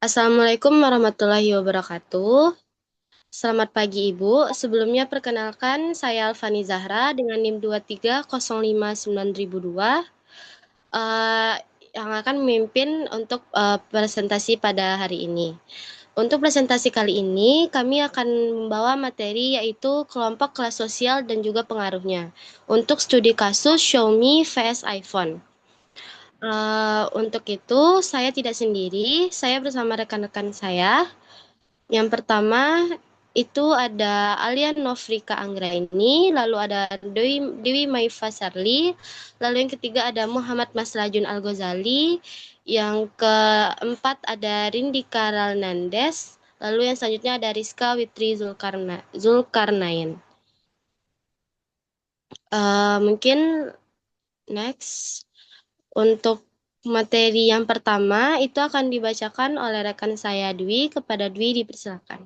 Assalamualaikum warahmatullahi wabarakatuh. Selamat pagi Ibu. Sebelumnya perkenalkan saya Alfani Zahra dengan NIM 23059.002 eh, yang akan memimpin untuk presentasi pada hari ini. Untuk presentasi kali ini kami akan membawa materi yaitu kelompok kelas sosial dan juga pengaruhnya untuk studi kasus Xiaomi vs iPhone. Untuk itu saya tidak sendiri, saya bersama rekan-rekan saya. Yang pertama itu ada Alia Nofrika Anggraini, lalu ada Dewi Maifa Sarli, lalu yang ketiga ada Muhammad Masrajun Al-Ghazali, yang keempat ada Rindika Ralnandes, lalu yang selanjutnya ada Rizka Witri Zulkarnain. Mungkin next untuk materi yang pertama itu akan dibacakan oleh rekan saya Dwi. Kepada Dwi dipersilakan.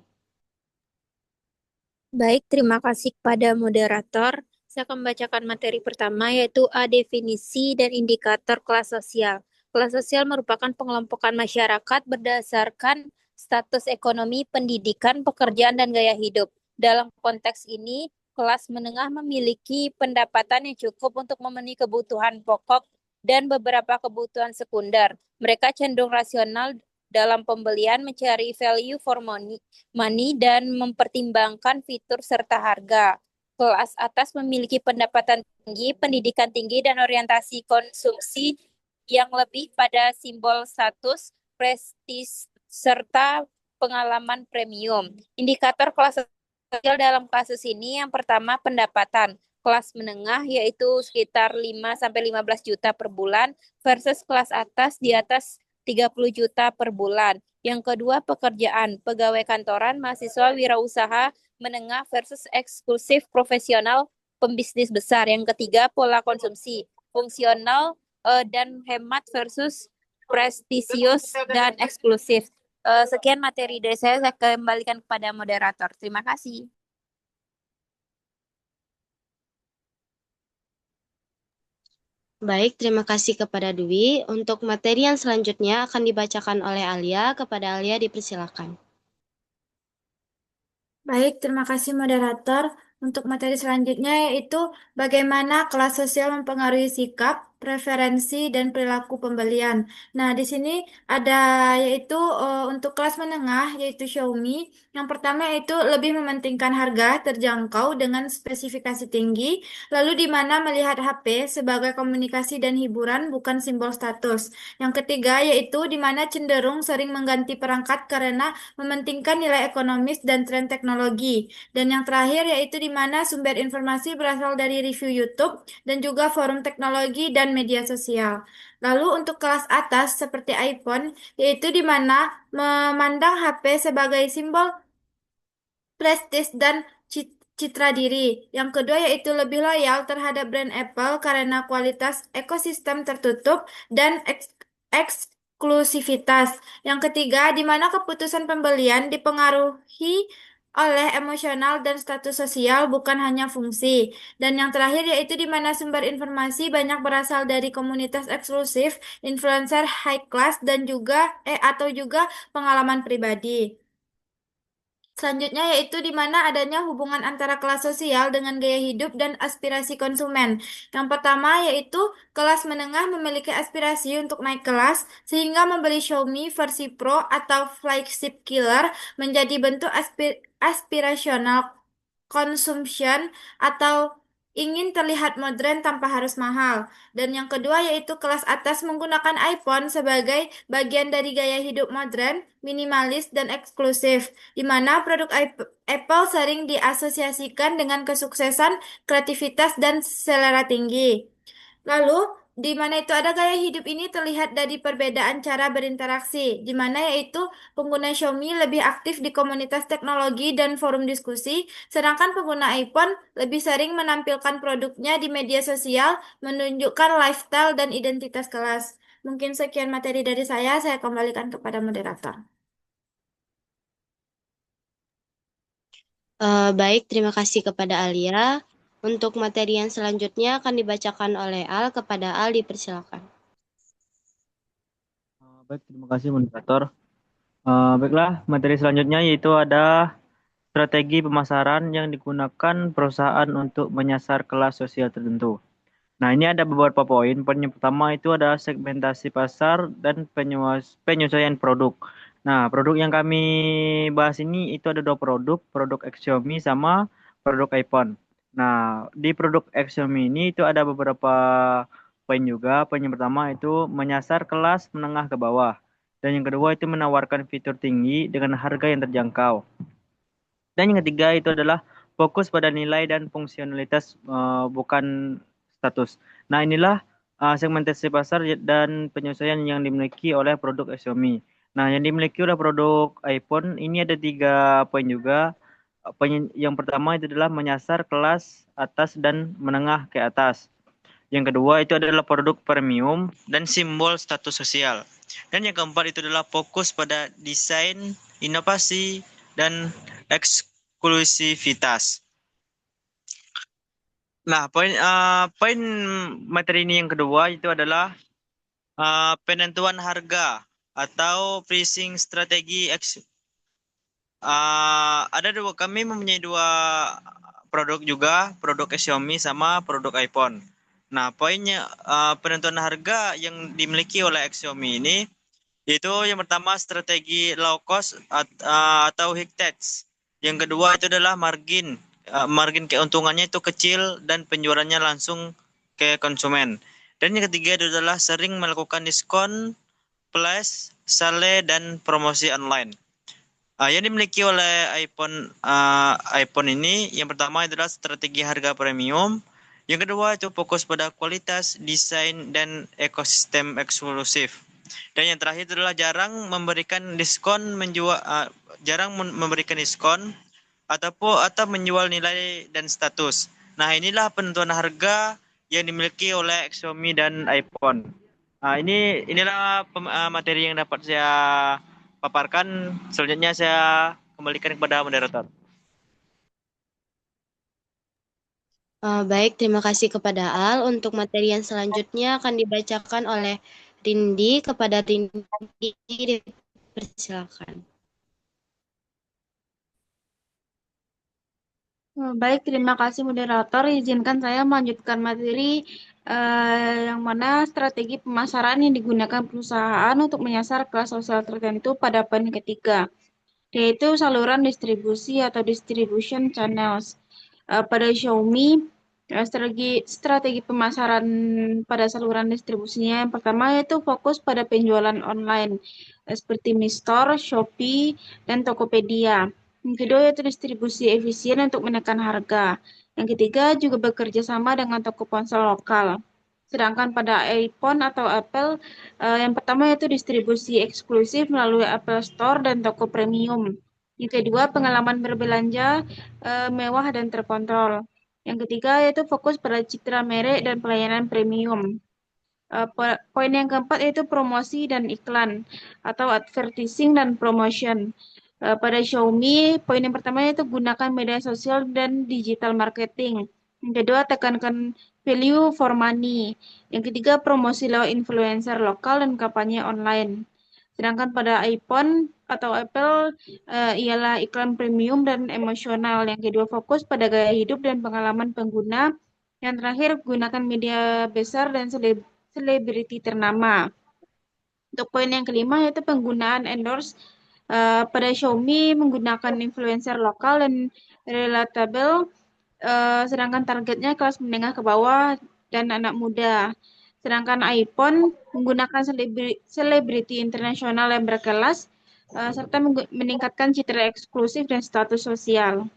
Baik, terima kasih kepada moderator. Saya akan membacakan materi pertama yaitu A. Definisi dan indikator kelas sosial. Kelas sosial merupakan pengelompokan masyarakat berdasarkan status ekonomi, pendidikan, pekerjaan, dan gaya hidup. Dalam konteks ini, kelas menengah memiliki pendapatan yang cukup untuk memenuhi kebutuhan pokok dan beberapa kebutuhan sekunder. Mereka cenderung rasional dalam pembelian, mencari value for money dan mempertimbangkan fitur serta harga. Kelas atas memiliki pendapatan tinggi, pendidikan tinggi, dan orientasi konsumsi yang lebih pada simbol status, prestis, serta pengalaman premium. Indikator kelas sosial dalam kasus ini yang pertama pendapatan. Kelas menengah yaitu sekitar 5-15 juta per bulan versus kelas atas di atas 30 juta per bulan. Yang kedua, pekerjaan, pegawai kantoran, mahasiswa, wirausaha, menengah versus eksklusif, profesional, pembisnis besar. Yang ketiga, pola konsumsi, fungsional dan hemat versus prestisius dan eksklusif. Sekian materi dari saya kembalikan kepada moderator. Terima kasih. Baik, terima kasih kepada Dwi. Untuk materi yang selanjutnya akan dibacakan oleh Alia. Kepada Alia dipersilakan. Baik, terima kasih moderator. Untuk materi selanjutnya yaitu bagaimana kelas sosial mempengaruhi sikap, preferensi, dan perilaku pembelian. Nah, di sini ada yaitu untuk kelas menengah yaitu Xiaomi. Yang pertama yaitu lebih mementingkan harga terjangkau dengan spesifikasi tinggi, lalu di mana melihat HP sebagai komunikasi dan hiburan bukan simbol status. Yang ketiga yaitu di mana cenderung sering mengganti perangkat karena mementingkan nilai ekonomis dan tren teknologi. Dan yang terakhir yaitu di mana sumber informasi berasal dari review YouTube dan juga forum teknologi dan media sosial. Lalu untuk kelas atas seperti iPhone, yaitu di mana memandang HP sebagai simbol prestis dan citra diri. Yang kedua yaitu lebih loyal terhadap brand Apple karena kualitas ekosistem tertutup dan eksklusivitas. Yang ketiga, di mana keputusan pembelian dipengaruhi oleh emosional dan status sosial bukan hanya fungsi. Dan yang terakhir yaitu di mana sumber informasi banyak berasal dari komunitas eksklusif, influencer high class dan juga atau juga pengalaman pribadi. Selanjutnya yaitu di mana adanya hubungan antara kelas sosial dengan gaya hidup dan aspirasi konsumen. Yang pertama yaitu kelas menengah memiliki aspirasi untuk naik kelas sehingga membeli Xiaomi versi Pro atau flagship killer menjadi bentuk aspirasional consumption atau ingin terlihat modern tanpa harus mahal. Dan yang kedua yaitu kelas atas menggunakan iPhone sebagai bagian dari gaya hidup modern, minimalis, dan eksklusif, di mana produk Apple sering diasosiasikan dengan kesuksesan, kreativitas, dan selera tinggi. Lalu, di mana itu ada gaya hidup ini terlihat dari perbedaan cara berinteraksi, di mana yaitu pengguna Xiaomi lebih aktif di komunitas teknologi dan forum diskusi, sedangkan pengguna iPhone lebih sering menampilkan produknya di media sosial, menunjukkan lifestyle dan identitas kelas. Mungkin sekian materi dari saya kembalikan kepada moderator. Baik, terima kasih kepada Alia. Untuk materi yang selanjutnya akan dibacakan oleh Al. Kepada Al dipersilakan. Baik, terima kasih moderator. Baiklah, materi selanjutnya yaitu ada strategi pemasaran yang digunakan perusahaan untuk menyasar kelas sosial tertentu. Nah, ini ada beberapa poin. Poin yang pertama itu ada segmentasi pasar dan penyesuaian produk. Nah, produk yang kami bahas ini itu ada dua produk Xiaomi sama produk iPhone. Nah, di produk Xiaomi ini itu ada beberapa poin juga. Poin yang pertama itu menyasar kelas menengah ke bawah. Dan yang kedua itu menawarkan fitur tinggi dengan harga yang terjangkau. Dan yang ketiga itu adalah fokus pada nilai dan fungsionalitas bukan status. Nah, inilah segmentasi pasar dan penyesuaian yang dimiliki oleh produk Xiaomi. Nah, yang dimiliki oleh produk iPhone ini ada tiga poin juga. Poin yang pertama itu adalah menyasar kelas atas dan menengah ke atas. Yang kedua itu adalah produk premium dan simbol status sosial. Dan yang keempat itu adalah fokus pada desain, inovasi, dan eksklusivitas. Nah, poin materi ini yang kedua itu adalah penentuan harga atau pricing strategi. Kami mempunyai dua produk juga, produk Xiaomi sama produk iPhone. Nah, poinnya penentuan harga yang dimiliki oleh Xiaomi ini yaitu yang pertama strategi low cost atau high tax. Yang kedua itu adalah margin. Margin keuntungannya itu kecil dan penjualannya langsung ke konsumen. Dan yang ketiga itu adalah sering melakukan diskon, flash, sale dan promosi online. Yang dimiliki oleh iPhone ini yang pertama adalah strategi harga premium. Yang kedua itu fokus pada kualitas, desain dan ekosistem eksklusif. Dan yang terakhir adalah jarang memberikan diskon atau menjual nilai dan status. Nah, inilah penentuan harga yang dimiliki oleh Xiaomi dan iPhone. Inilah materi yang dapat saya paparkan. Selanjutnya saya kembalikan kepada moderator. Baik, terima kasih kepada Al. Untuk materi yang selanjutnya akan dibacakan oleh Rindi. Kepada Rindi, dipersilakan. Baik, terima kasih moderator. Izinkan saya melanjutkan materi yang mana strategi pemasaran yang digunakan perusahaan untuk menyasar kelas sosial tertentu pada poin ketiga, yaitu saluran distribusi atau distribution channels. Pada Xiaomi, strategi pemasaran pada saluran distribusinya yang pertama yaitu fokus pada penjualan online seperti Mi Store, Shopee, dan Tokopedia. Yang kedua yaitu distribusi efisien untuk menekan harga. Yang ketiga juga bekerja sama dengan toko ponsel lokal. Sedangkan pada iPhone atau Apple, yang pertama yaitu distribusi eksklusif melalui Apple Store dan toko premium. Yang kedua, pengalaman berbelanja mewah dan terkontrol. Yang ketiga yaitu fokus pada citra merek dan pelayanan premium. Poin yang keempat yaitu promosi dan iklan atau advertising dan promotion. Pada Xiaomi, poin yang pertama yaitu gunakan media sosial dan digital marketing. Yang kedua, tekankan value for money. Yang ketiga, promosi lewat influencer lokal dan kampanye online. Sedangkan pada iPhone atau Apple ialah iklan premium dan emosional. Yang kedua, fokus pada gaya hidup dan pengalaman pengguna. Yang terakhir, gunakan media besar dan selebriti ternama. Untuk poin yang kelima yaitu penggunaan endorse. Pada Xiaomi menggunakan influencer lokal dan relatable, sedangkan targetnya kelas menengah ke bawah dan anak muda. Sedangkan iPhone menggunakan selebriti internasional yang berkelas, serta meningkatkan citra eksklusif dan status sosial.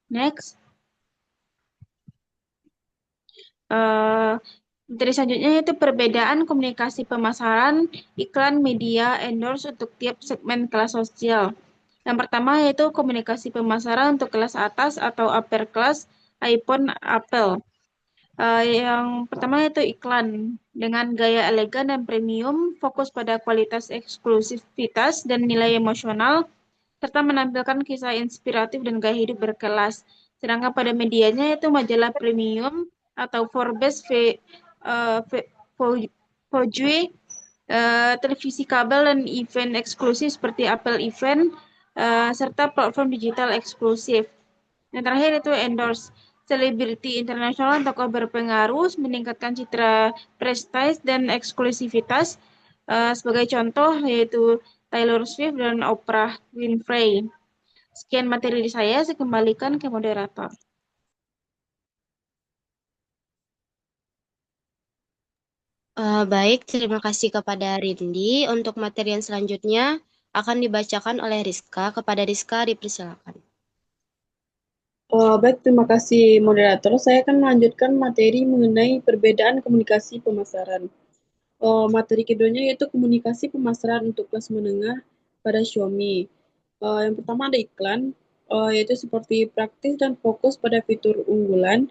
Next. Dari selanjutnya yaitu perbedaan komunikasi pemasaran, iklan, media, endorse untuk tiap segmen kelas sosial. Yang pertama yaitu komunikasi pemasaran untuk kelas atas atau upper class, iPhone, Apple. Yang pertama yaitu iklan dengan gaya elegan dan premium, fokus pada kualitas eksklusivitas dan nilai emosional, serta menampilkan kisah inspiratif dan gaya hidup berkelas. Sedangkan pada medianya yaitu majalah premium atau Forbes, Vogue, televisi kabel dan event eksklusif seperti Apple Event, serta platform digital eksklusif. Yang terakhir itu endorse selebriti internasional, tokoh berpengaruh, meningkatkan citra prestis dan eksklusivitas. Sebagai contoh yaitu Taylor Swift dan Oprah Winfrey. Sekian materi saya kembalikan ke moderator. Baik, terima kasih kepada Rindi. Untuk materi yang selanjutnya akan dibacakan oleh Rizka. Kepada Rizka dipersilakan. Baik, terima kasih moderator. Saya akan melanjutkan materi mengenai perbedaan komunikasi pemasaran. Materi keduanya yaitu komunikasi pemasaran untuk kelas menengah pada Xiaomi. Yang pertama ada iklan, yaitu seperti praktis dan fokus pada fitur unggulan,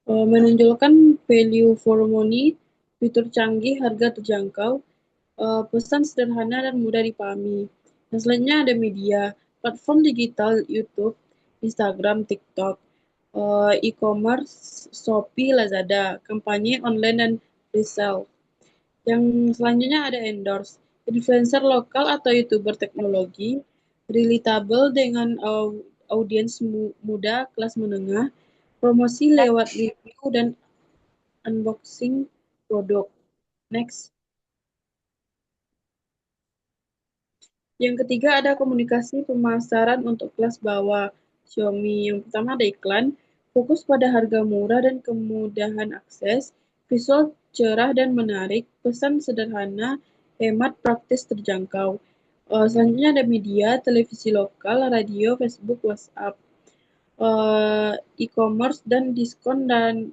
menonjolkan value for money, fitur canggih, harga terjangkau, pesan sederhana dan mudah dipahami. Dan selanjutnya ada media, platform digital YouTube, Instagram, TikTok, e-commerce, Shopee, Lazada, kampanye online dan resell. Yang selanjutnya ada endorse, influencer lokal atau YouTuber teknologi, relatable dengan audiens muda kelas menengah, promosi lewat review dan unboxing produk. Next. Yang ketiga ada komunikasi pemasaran untuk kelas bawah Xiaomi. Yang pertama ada iklan, fokus pada harga murah dan kemudahan akses, visual cerah dan menarik, pesan sederhana, hemat, praktis, terjangkau. Selanjutnya ada media, televisi lokal, radio, Facebook, WhatsApp, e-commerce dan diskon dan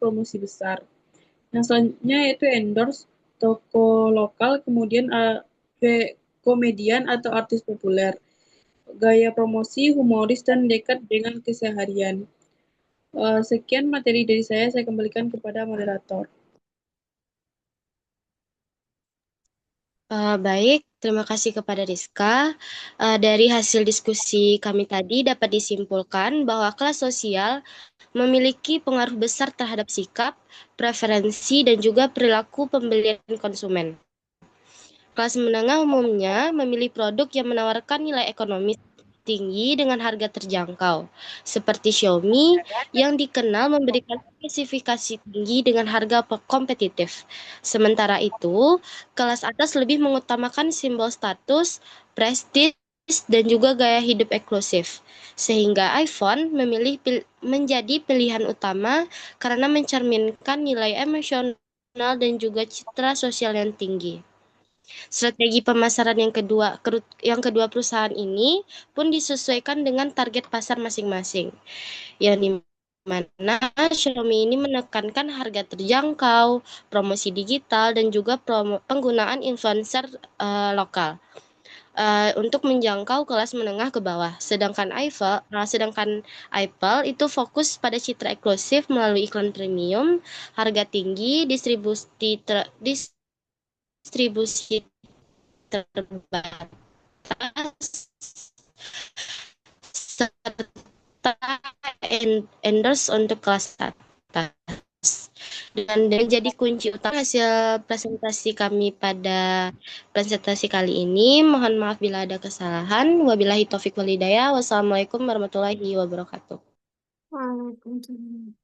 promosi besar. Yang selanjutnya yaitu endorse, toko lokal, kemudian komedian atau artis populer, gaya promosi, humoris, dan dekat dengan keseharian. Sekian materi dari saya kembalikan kepada moderator. Baik, terima kasih kepada Rizka. Dari hasil diskusi kami tadi dapat disimpulkan bahwa kelas sosial memiliki pengaruh besar terhadap sikap, preferensi, dan juga perilaku pembelian konsumen. Kelas menengah umumnya memilih produk yang menawarkan nilai ekonomis tinggi dengan harga terjangkau, seperti Xiaomi yang dikenal memberikan spesifikasi tinggi dengan harga kompetitif. Sementara itu, kelas atas lebih mengutamakan simbol status, prestis, dan juga gaya hidup eksklusif. Sehingga iPhone menjadi pilihan utama karena mencerminkan nilai emosional dan juga citra sosial yang tinggi. Strategi pemasaran yang kedua perusahaan ini pun disesuaikan dengan target pasar masing-masing. Yang di mana Xiaomi ini menekankan harga terjangkau, promosi digital dan juga penggunaan influencer lokal. Untuk menjangkau kelas menengah ke bawah. Sedangkan Apple itu fokus pada citra eksklusif melalui iklan premium, harga tinggi, distribusi terbatas, serta endorse untuk kelas atas. Dan jadi kunci utama hasil presentasi kami pada presentasi kali ini. Mohon maaf bila ada kesalahan. Wabillahi taufiq walhidayah. Wassalamualaikum warahmatullahi wabarakatuh. Waalaikumsalam.